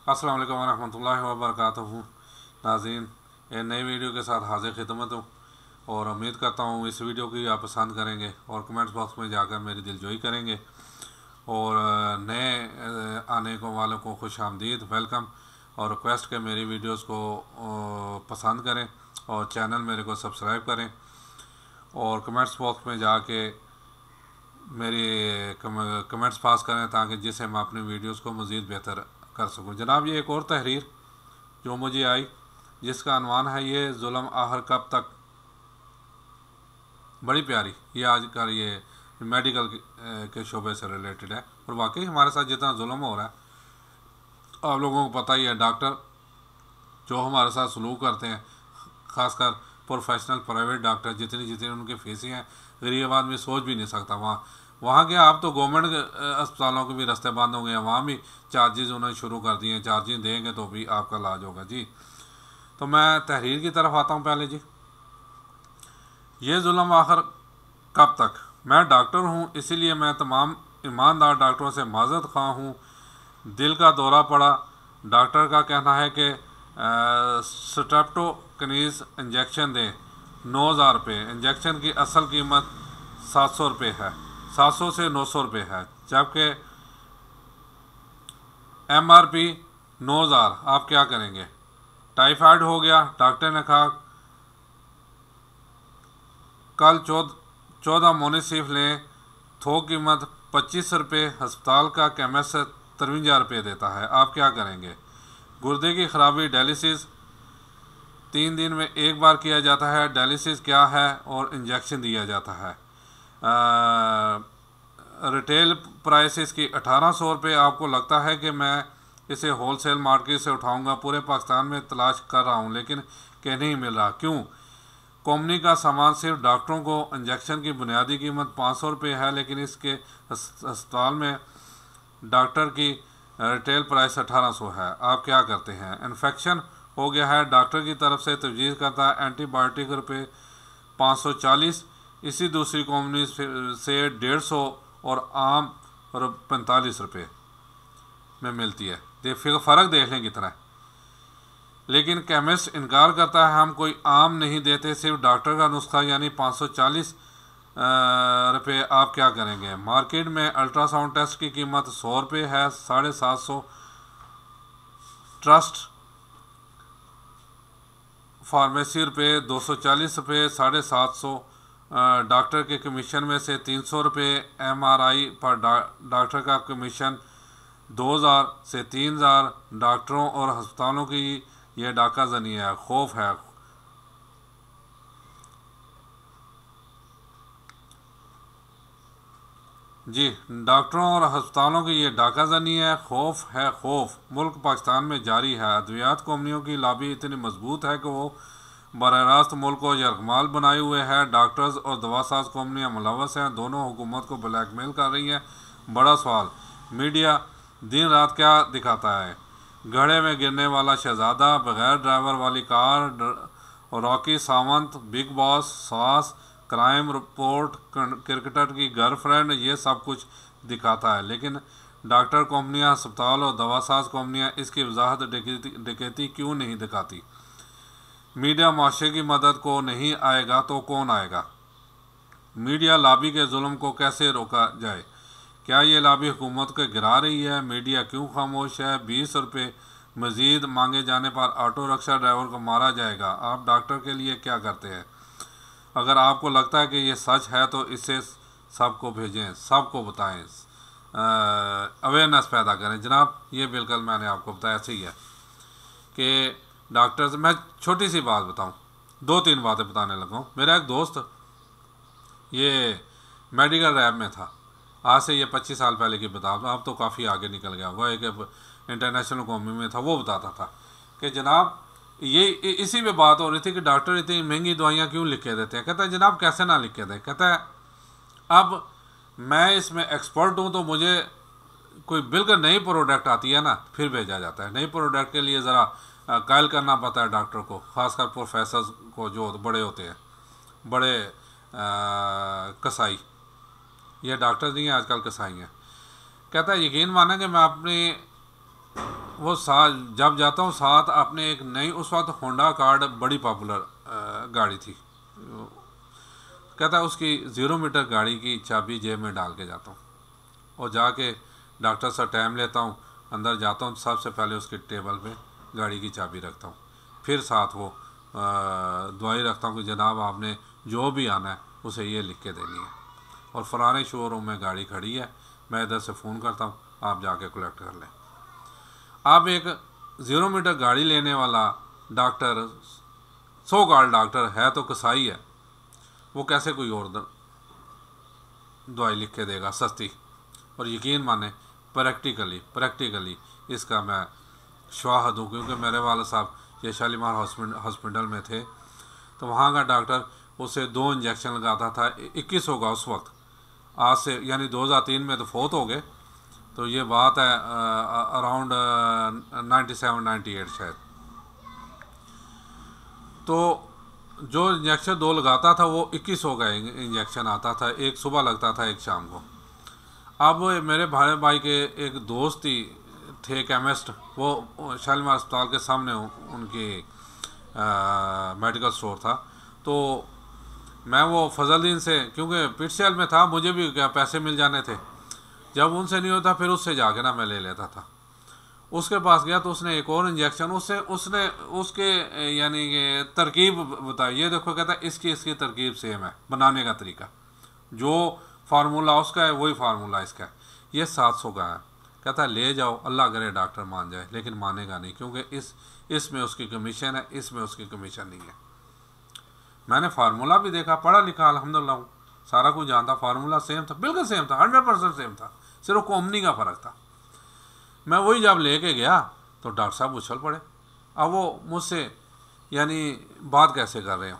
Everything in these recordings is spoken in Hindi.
अस्सलाम वालेकुम रहमतुल्लाहि व बरकातहू। नाज़रीन, एक नई वीडियो के साथ हाजिर खिदमत हूँ और उम्मीद करता हूँ इस वीडियो की आप पसंद करेंगे और कमेंट्स बॉक्स में जाकर मेरी दिलजोई करेंगे और नए आने को वालों को खुश आमदीद वेलकम और रिक्वेस्ट के मेरी वीडियोस को पसंद करें और चैनल मेरे को सब्सक्राइब करें और कमेंट्स बॉक्स में जाके मेरी कमेंट्स पास करें ताकि जिससे मैं अपनी वीडियोस को मज़ीद बेहतर कर सकूं। जनाब, ये एक और तहरीर जो मुझे आई जिसका अनवान है ये जुल्म आखिर कब तक। बड़ी प्यारी, ये आजकल ये मेडिकल के शोबे से रिलेटेड है और वाकई हमारे साथ जितना जुल्म हो रहा है आप लोगों को पता ही है। डॉक्टर जो हमारे साथ सलूक करते हैं, ख़ासकर प्रोफेशनल प्राइवेट डॉक्टर, जितनी जितनी उनकी फीसें हैं गरीब आदमी सोच भी नहीं सकता। वहाँ के आप तो गवर्नमेंट अस्पतालों के भी रास्ते बंद हो गए हैं, वहाँ भी चार्जेस उन्होंने शुरू कर दिए हैं। चार्जेस देंगे तो भी आपका इलाज होगा जी। तो मैं तहरीर की तरफ आता हूँ पहले जी। ये जुल्म आखिर कब तक। मैं डॉक्टर हूँ, इसीलिए मैं तमाम ईमानदार डॉक्टरों से माज़रत ख़्वाह हूँ। दिल का दौरा पड़ा, डॉक्टर का कहना है कि स्ट्रेप्टोकिनीस इंजेक्शन दें, 9,000 रुपये। इंजेक्शन की असल कीमत 700 रुपये है, 700 से 900 रुपये है, जबकि MRP 9,000। आप क्या करेंगे। टाइफाइड हो गया, डॉक्टर ने कहा कल 14 मोनिसिफ लें, थोक कीमत 25 रुपये। अस्पताल का केमिस्ट 53 रुपये देता है, आप क्या करेंगे। गुर्दे की खराबी, डायलिसिस 3 दिन में एक बार किया जाता है। डायलिसिस क्या है और इंजेक्शन दिया जाता है। रिटेल प्राइस इसकी 1800 रुपये। आपको लगता है कि मैं इसे होलसेल मार्केट से उठाऊंगा। पूरे पाकिस्तान में तलाश कर रहा हूं लेकिन कहीं नहीं मिल रहा, क्यों। कंपनी का सामान सिर्फ डॉक्टरों को। इंजेक्शन की बुनियादी कीमत 500 रुपये है, लेकिन इसके अस्पताल में डॉक्टर की रिटेल प्राइस 1800 है। आप क्या करते हैं। इन्फेक्शन हो गया है, डॉक्टर की तरफ से तजवीज़ करता है एंटीबायोटिक रुपये 540, इसी दूसरी कंपनी से 150 और आम 45 रुपये में मिलती है। फ़र्क देख लें कितना है। लेकिन केमिस्ट इनकार करता है, हम कोई आम नहीं देते, सिर्फ डॉक्टर का नुस्खा यानी 540 रुपये। आप क्या करेंगे। मार्केट में अल्ट्रासाउंड टेस्ट की कीमत 100 रुपये है, 750। ट्रस्ट फार्मेसी रुपये 240 रुपये, 750। डॉक्टर के कमीशन में से 300 रुपये। MRI पर डॉक्टर का कमीशन 2,000 से 3,000। डॉक्टरों और अस्पतालों की यह डाका जनी है, खौफ है। जी, डॉक्टरों और अस्पतालों की ये डाका जनी है, खौफ है, खौफ मुल्क पाकिस्तान में जारी है। अद्वियात कंपनियों की लॉबी इतनी मजबूत है कि वो बराह रास्त मुल्क को यरगमाल बनाए हुए है। डॉक्टर्स और दवासाज कंपनियां मुलवस हैं, दोनों हुकूमत को ब्लैकमेल कर रही हैं। बड़ा सवाल, मीडिया दिन रात क्या दिखाता है। घड़े में गिरने वाला शहजादा, बगैर ड्राइवर वाली car, Rocky Sawant, big boss, सास, क्राइम रिपोर्ट, क्रिकेटर की गर्लफ्रेंड, ये सब कुछ दिखाता है। लेकिन डॉक्टर कंपनियां, अस्पताल और दवासाज कंपनियां इसकी वजाहत डकैती क्यों नहीं दिखाती। मीडिया माशरे की मदद को नहीं आएगा तो कौन आएगा। मीडिया लॉबी के जुल्म को कैसे रोका जाए। क्या ये लॉबी हुकूमत को गिरा रही है। मीडिया क्यों खामोश है। 20 रुपये मज़ीद मांगे जाने पर ऑटो रिक्शा ड्राइवर को मारा जाएगा। आप डॉक्टर के लिए क्या करते हैं। अगर आपको लगता है कि ये सच है तो इसे सबको भेजें, सबको बताएं, अवेयरनेस पैदा करें। जनाब, ये बिल्कुल मैंने आपको बताया सही है कि डॉक्टर्स, मैं छोटी सी बात बताऊं, 2-3 बातें बताने लगा हूँ। मेरा एक दोस्त ये मेडिकल लैब में था, आज से ये 25 साल पहले की बता, अब तो काफ़ी आगे निकल गया। वह एक इंटरनेशनल कंपनी में था। वो बताता था कि जनाब ये इसी पे बात हो रही थी कि डॉक्टर इतनी महंगी दवाइयाँ क्यों लिख के देते हैं। कहता है जनाब कैसे ना लिख के दें। कहता है अब मैं इसमें एक्सपर्ट हूँ तो मुझे कोई बिल्कुल नई प्रोडक्ट आती है ना, फिर भेजा जाता है। नई प्रोडक्ट के लिए ज़रा कायल करना पड़ता है डॉक्टर को, ख़ासकर प्रोफेसर को जो बड़े होते हैं, बड़े कसाई। ये डॉक्टर नहीं है आजकल, कसाई हैं। कहता है यकीन माना कि मैं अपनी वो साथ जब जाता हूँ साथ अपने एक नई, उस वक्त होंडा कार्ड बड़ी पॉपुलर गाड़ी थी, कहता है उसकी 0 मीटर गाड़ी की चाबी जेब में डाल के जाता हूँ और जाके डॉक्टर से टाइम लेता हूँ, अंदर जाता हूँ, सबसे पहले उसके टेबल पे गाड़ी की चाबी रखता हूँ, फिर साथ वो दवाई रखता हूँ कि जनाब आपने जो भी आना है उसे ये लिख के देनी है, और फलाने शोरूम में गाड़ी खड़ी है, मैं इधर से फ़ोन करता हूँ, आप जाके कलेक्ट कर लें। अब एक 0 मीटर गाड़ी लेने वाला डॉक्टर, सो कॉल्ड डॉक्टर है तो कसाई है, वो कैसे कोई और दवाई लिख के देगा सस्ती। और यकीन माने प्रैक्टिकली इसका मैं शाहिद हूँ, क्योंकि मेरे वाले साहब ये शालीमार हॉस्पिटल में थे, तो वहाँ का डॉक्टर उसे 2 इंजेक्शन लगाता था। 21 होगा उस वक्त, आज से यानी 2003 में तो फौत हो गए, तो ये बात है अराउंड 97-98 शायद। तो जो इंजेक्शन 2 लगाता था वो 21 हो गए इंजेक्शन आता था, एक सुबह लगता था एक शाम को। अब मेरे भाई भाई के एक दोस्त ही थे केमिस्ट, वो शालीमार अस्पताल के सामने उनकी मेडिकल स्टोर था, तो मैं वो फजलदीन से, क्योंकि पिटसेल में था, मुझे भी क्या पैसे मिल जाने थे, जब उनसे नहीं होता फिर उससे जाके ना मैं ले लेता था। उसके पास गया तो उसने एक और इंजेक्शन उसने उसके यानी कि तरकीब बताई, ये देखो कहता है इसकी तरकीब सेम है, बनाने का तरीका, जो फार्मूला उसका है वही फार्मूला इसका है, ये 700 का है। कहता है ले जाओ, अल्लाह करे डॉक्टर मान जाए, लेकिन मानेगा नहीं, क्योंकि इसमें उसकी कमीशन है, इसमें उसकी कमीशन नहीं है। मैंने फार्मूला भी देखा, पढ़ा लिखा अल्हम्दुलिल्लाह हूँ, सारा कुछ जानता, फार्मूला सेम था, बिल्कुल सेम था, 100% सेम था, सिर्फ कंपनी का फ़र्क था। मैं वही जब लेके गया तो डॉक्टर साहब उछल पड़े। अब वो मुझसे यानी बात कैसे कर रहे हो,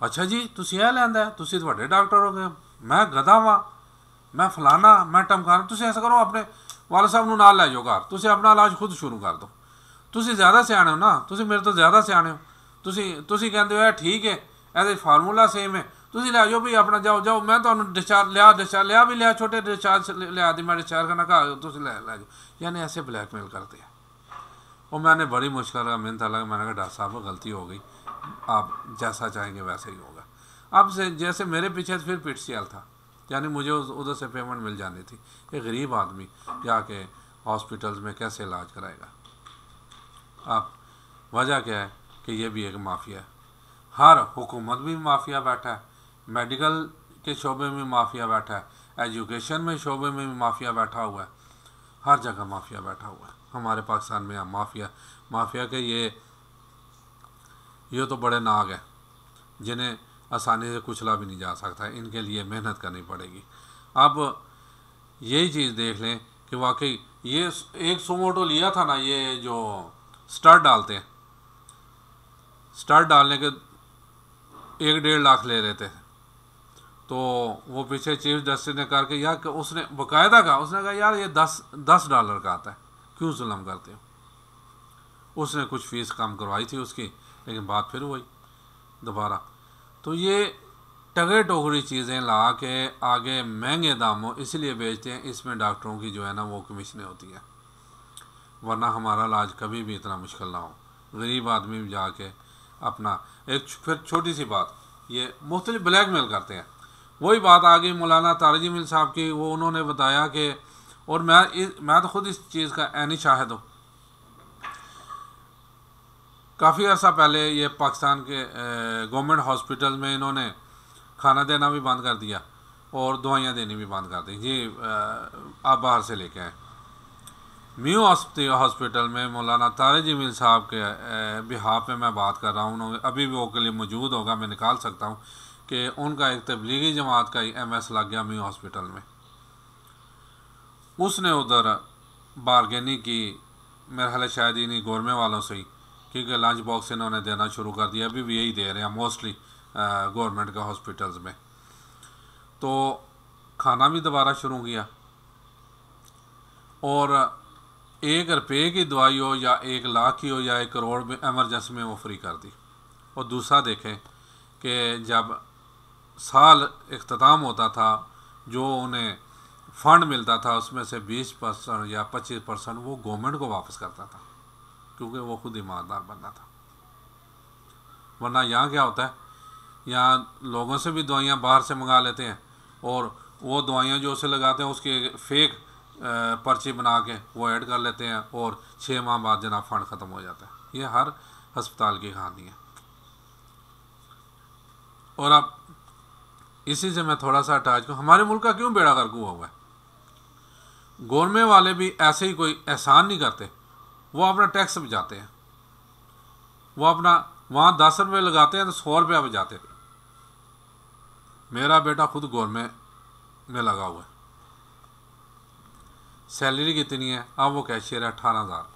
अच्छा जी तुसी यह लैंदा है, तुसी तो बड़े डॉक्टर हो गए, मैं गधा वा, मैं फलाना, मैं टमकाना, तुसी ऐसा करो अपने वाले साहब नूं नाल लै जाओ घर, तुसी अपना इलाज खुद शुरू कर दो, तुसी ज़्यादा सियाने हो ना, तुसी मेरे तो ज़्यादा सियाने हो, तुसी कहते हो ठीक है ਇਹਦੇ फार्मूला सेम है, तुसी लै जाओ भी अपना, जाओ मैं तो डिस्चार्ज लिया भी लिया, छोटे डिस्चार्ज लिया दी, मैं डिस्चार्ज करना कहा तुसी लै जाओ, यानी ऐसे ब्लैकमेल करते हैं। और मैंने बड़ी मुश्किल का मिन्नत लगा, मैंने कहा डॉक्टर साहब गलती हो गई, आप जैसा चाहेंगे वैसे ही होगा। अब से जैसे मेरे पीछे फिर पिटसेल था, यानी मुझे उधर से पेमेंट मिल जानी थी। एक गरीब आदमी जाके हॉस्पिटल्स में कैसे इलाज कराएगा। अब वजह क्या है कि ये भी एक माफिया है, हर हुकूमत भी माफिया बैठा है, मेडिकल के शोबे में माफिया बैठा है, एजुकेशन में शोबे में भी माफिया बैठा हुआ है, हर जगह माफिया बैठा हुआ है। हमारे पाकिस्तान में माफिया के ये तो बड़े नाग हैं जिन्हें आसानी से कुचला भी नहीं जा सकता, इनके लिए मेहनत करनी पड़ेगी। अब यही चीज़ देख लें कि वाकई ये एक सुमोटो लिया था ना, ये जो स्टार्ट डालते हैं, स्टार्ट डालने के 1-1.5 लाख ले रहे थे, तो वो पीछे चीफ जस्टिस ने करके यार उसने बाकायदा कहा, उसने कहा यार ये $10 का आता है, क्यों जुल्म करते हो। उसने कुछ फ़ीस कम करवाई थी उसकी, लेकिन बात फिर वही दोबारा। तो ये टगे टोकरी चीज़ें ला के आगे महंगे दामों इसलिए बेचते हैं, इसमें डॉक्टरों की जो है ना वो कमीशनें होती हैं, वरना हमारा इलाज कभी भी इतना मुश्किल ना हो। गरीब आदमी भी जाके अपना एक फिर छोटी सी बात, ये मुख्तलिफ ब्लैकमेल करते हैं। वही बात आ गई मौलाना तारजी मिल साहब की, वो उन्होंने बताया कि, और मैं तो ख़ुद इस चीज़ का ऐनी शाहिद हूँ, काफ़ी अर्सा पहले ये पाकिस्तान के गवर्नमेंट हॉस्पिटल में इन्होंने खाना देना भी बंद कर दिया और दवाइयाँ देनी भी बंद कर दी जी, आप बाहर से लेके आए। म्यू हॉस्पिटल में मौलाना तारिक जमील साहब के बिहाफ में मैं बात कर रहा हूँ, उन्होंने अभी भी वो के लिए मौजूद होगा, मैं निकाल सकता हूँ कि उनका एक तबलीगी जमात का ही MS लग गया म्यू हॉस्पिटल में। उसने उधर बारगेनिंग की, मेरे ख्याल शायद इन्हीं गवर्नमेंट वालों से ही, क्योंकि लंच बॉक्स इन्होंने देना शुरू कर दिया, अभी भी यही दे रहे हैं मोस्टली गवर्नमेंट के हॉस्पिटल्स में। तो खाना भी दोबारा शुरू किया, और 1 रुपये की दवाई हो या 1 लाख की हो या 1 करोड़ में एमरजेंसी में वो फ्री कर दी। और दूसरा देखें कि जब साल इख्तिताम होता था, जो उन्हें फंड मिलता था उसमें से 20% या 25% वो गवर्नमेंट को वापस करता था, क्योंकि वो खुद ईमानदार बंदा था। वरना यहाँ क्या होता है, यहाँ लोगों से भी दवाइयाँ बाहर से मंगा लेते हैं और वो दवाइयाँ जो उसे लगाते हैं उसके फेक पर्ची बना के वो ऐड कर लेते हैं और 6 माह बाद जनाब फंड ख़त्म हो जाता है। ये हर अस्पताल की कहानी है। और अब इसी से मैं थोड़ा सा अटैच हूँ, हमारे मुल्क का क्यों बेड़ा गर्क हुआ हुआ है। गवर्नमेंट वाले भी ऐसे ही कोई एहसान नहीं करते, वो अपना टैक्स बचाते हैं, वो अपना वहाँ 10 रुपये लगाते हैं तो 100 रुपया बचाते हैं। मेरा बेटा खुद गवर्नमेंट में लगा हुआ है, सैलरी कितनी है, अब वो कैशियर है 18,000,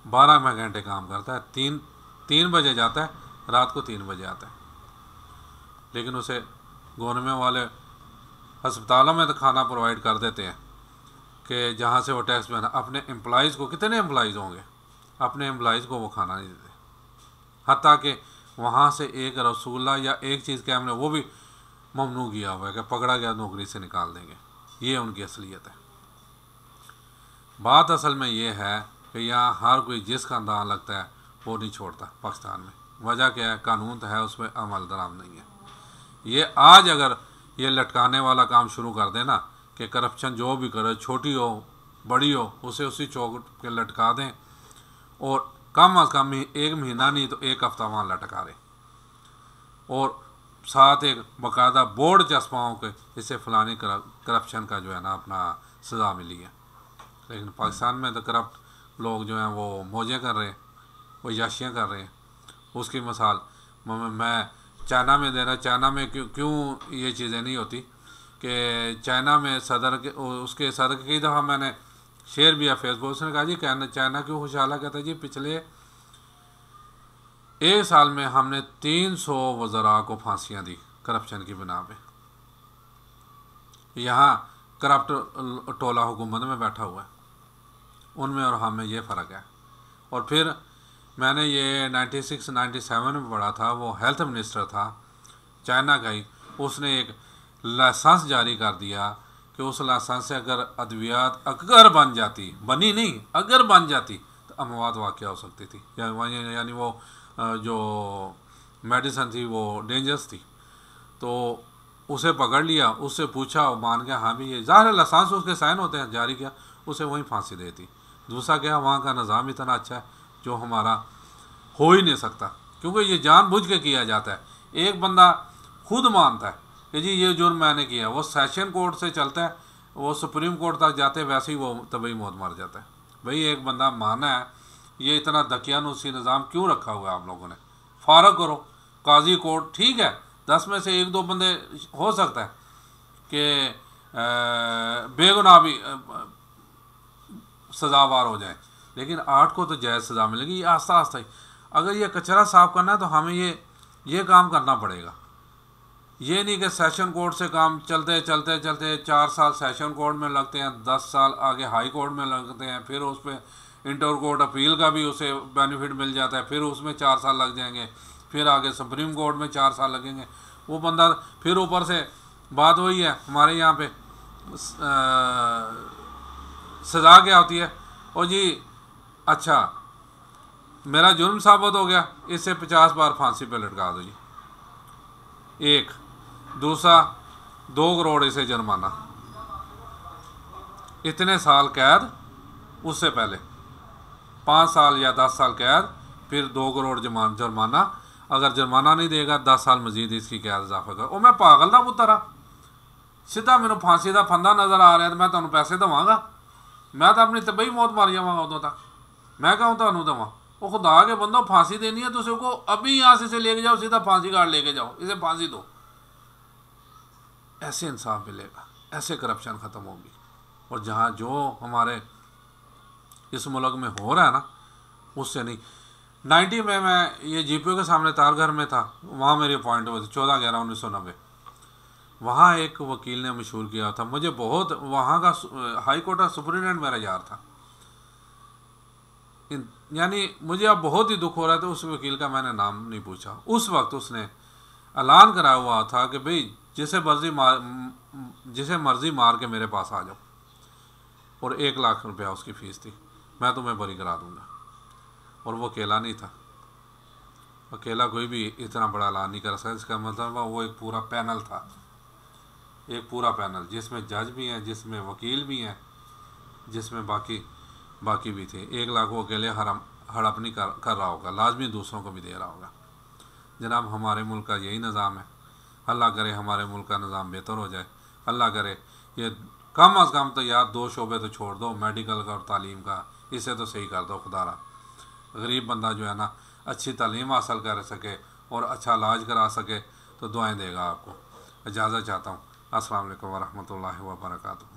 12 घंटे काम करता है, 3 बजे जाता है, रात को 3 बजे आता है। लेकिन उसे गवर्नमेंट वाले अस्पतालों में तो खाना प्रोवाइड कर देते हैं कि जहाँ से वो टैक्स बना, अपने एम्प्लॉइज़ को, कितने एम्प्लॉइज़ होंगे, अपने एम्प्लॉइज़ को वो खाना नहीं देते। हत्ता कि वहाँ से एक रसूला या एक चीज़ के हमने वो भी ममनू किया हुआ है कि पकड़ा गया नौकरी से निकाल देंगे। ये उनकी असलियत है। बात असल में ये है कि यहाँ हर कोई जिस खानदान लगता है वो नहीं छोड़ता पाकिस्तान में। वजह क्या है, कानून तो है, उसमें अमल दराम नहीं है। ये आज अगर ये लटकाने वाला काम शुरू कर देना कि करप्शन जो भी करे, छोटी हो बड़ी हो, उसे उसी चौक पे लटका दें और कम अज़ कम 1 महीना नहीं तो 1 हफ्ता वहाँ लटका रहे और साथ एक बाकायदा बोर्ड चस्पाओं के इससे फलानी करप्शन का जो है ना अपना सज़ा मिली है। लेकिन पाकिस्तान में तो करप्ट लोग जो हैं वो मौजें कर रहे हैं, वो याशियाँ कर रहे हैं। उसकी मिसाल मैं चाइना में दे रहा। चाइना में क्यों ये चीज़ें नहीं होती कि चाइना में उसके सदर की कई दफ़ा मैंने शेयर भी है फेसबुक, उसने कहा जी चाइना क्यों खुशहाल है। कहता जी पिछले 1 साल में हमने 300 वज़रा को फांसियाँ दी करप्शन की बिना पे। यहाँ करप्ट टोला हुकूमत में बैठा हुआ है, उनमें और हम में ये फ़र्क है। और फिर मैंने ये 96-97 में पढ़ा था, वो हेल्थ मिनिस्टर था चाइना का ही, उसने एक लाइसेंस जारी कर दिया कि उस लाइसेंस से अगर अद्वियात अगर बन जाती, बनी नहीं अगर बन जाती तो अमवात वाक़या हो सकती थी, यानी वो जो मेडिसन थी वो डेंजरस थी। तो उसे पकड़ लिया, उससे पूछा, मान गया हाँ भी ये ज़ाहिर लाइसेंस उसके साइन होते हैं, जारी किया, उसे वहीं फांसी देती। दूसरा क्या, वहाँ का निज़ाम इतना अच्छा है जो हमारा हो ही नहीं सकता, क्योंकि ये जानबूझ के किया जाता है। एक बंदा खुद मानता है कि जी ये जुर्म मैंने किया, वो सेशन कोर्ट से चलता है, वो सुप्रीम कोर्ट तक जाते हैं, वैसे ही वो तभी मौत मर जाता है। भाई एक बंदा माना है, ये इतना दकियानूसी निज़ाम क्यों रखा हुआ है आप लोगों ने। फारग करो, काजी कोर्ट ठीक है, 10 में से 1-2 बंदे हो सकता है कि बेगुनाह भी सज़ावार हो जाए, लेकिन 8 को तो जायज़ सज़ा मिलेगी। ये आस्ता आस्ता ही, अगर ये कचरा साफ़ करना है तो हमें ये काम करना पड़ेगा। ये नहीं कि सेशन कोर्ट से काम चलते चलते चलते 4 साल सेशन कोर्ट में लगते हैं, 10 साल आगे हाई कोर्ट में लगते हैं, फिर उस पर इंटर कोर्ट अपील का भी उसे बेनिफिट मिल जाता है, फिर उसमें 4 साल लग जाएंगे, फिर आगे सुप्रीम कोर्ट में 4 साल लगेंगे। वो बंदा फिर ऊपर से बात वही है, हमारे यहाँ पे सज़ा क्या होती है, और जी अच्छा मेरा जुर्म साबित हो गया, इससे 50 बार फांसी पे लटका दो जी, एक। दूसरा 2 करोड़ इसे जुर्माना, इतने साल कैद, उससे पहले 5 साल या 10 साल कैद, फिर 2 करोड़ जुर्माना। अगर जुर्माना नहीं देगा 10 साल मजीद इसकी कैद इजाफा कर। और मैं पागल ना पुत्रा, सीधा मैंने फांसी का फंदा नज़र आ रहा है तो मैं तुम्हें पैसे देवांगा, मैं तो अपनी तबई मौत मार जावांगा उदों तक, मैं कहूँ तो देवा। वो खुदा के बंदो, फांसी देनी है तो उसको अभी यहाँ से इसे लेके जाओ, सीधा फांसी गाड़ लेके जाओ, इसे फांसी दो। ऐसे इंसाफ मिलेगा, ऐसे करप्शन ख़त्म होगी। और जहाँ जो हमारे इस मुल्क में हो रहा है ना, उससे नहीं। 90 में मैं ये GPO के सामने तारघर में था, वहाँ मेरी अपॉइंट हुई थी 14/11/1990। वहाँ एक वकील ने मशहूर किया था मुझे बहुत, वहाँ का हाई कोर्ट का सुप्रिटेंडेंट मेरा यार था। यानी मुझे अब बहुत ही दुख हो रहा था। उस वकील का मैंने नाम नहीं पूछा। उस वक्त उसने ऐलान कराया हुआ था कि भाई जिसे मर्ज़ी मार के मेरे पास आ जाओ, और 1 लाख रुपया उसकी फ़ीस थी, मैं तुम्हें बरी करा दूँगा। और वो अकेला नहीं था, अकेला कोई भी इतना बड़ा ऐलान नहीं कर सकता। इसका मतलब वो एक पूरा पैनल था, एक पूरा पैनल जिसमें जज भी हैं, जिसमें वकील भी हैं, जिसमें बाकी भी थे। 1 लाख वो अकेले हड़प नहीं कर रहा होगा, लाजमी दूसरों को भी दे रहा होगा। जनाब हमारे मुल्क का यही निज़ाम है। अल्लाह करे हमारे मुल्क का निज़ाम बेहतर हो जाए। अल्लाह करे ये कम अज़ कम तो यार 2 शोबे तो छोड़ दो, मेडिकल का और तालीम का, इसे तो सही कर दो खुदारा। गरीब बंदा जो है ना अच्छी तालीम हासिल कर सके और अच्छा इलाज करा सके तो दुआएं देगा आपको। इजाज़त चाहता हूँ। अस्सलाम वालेकुम वरहमतुल्लाहि वबरकातुहू।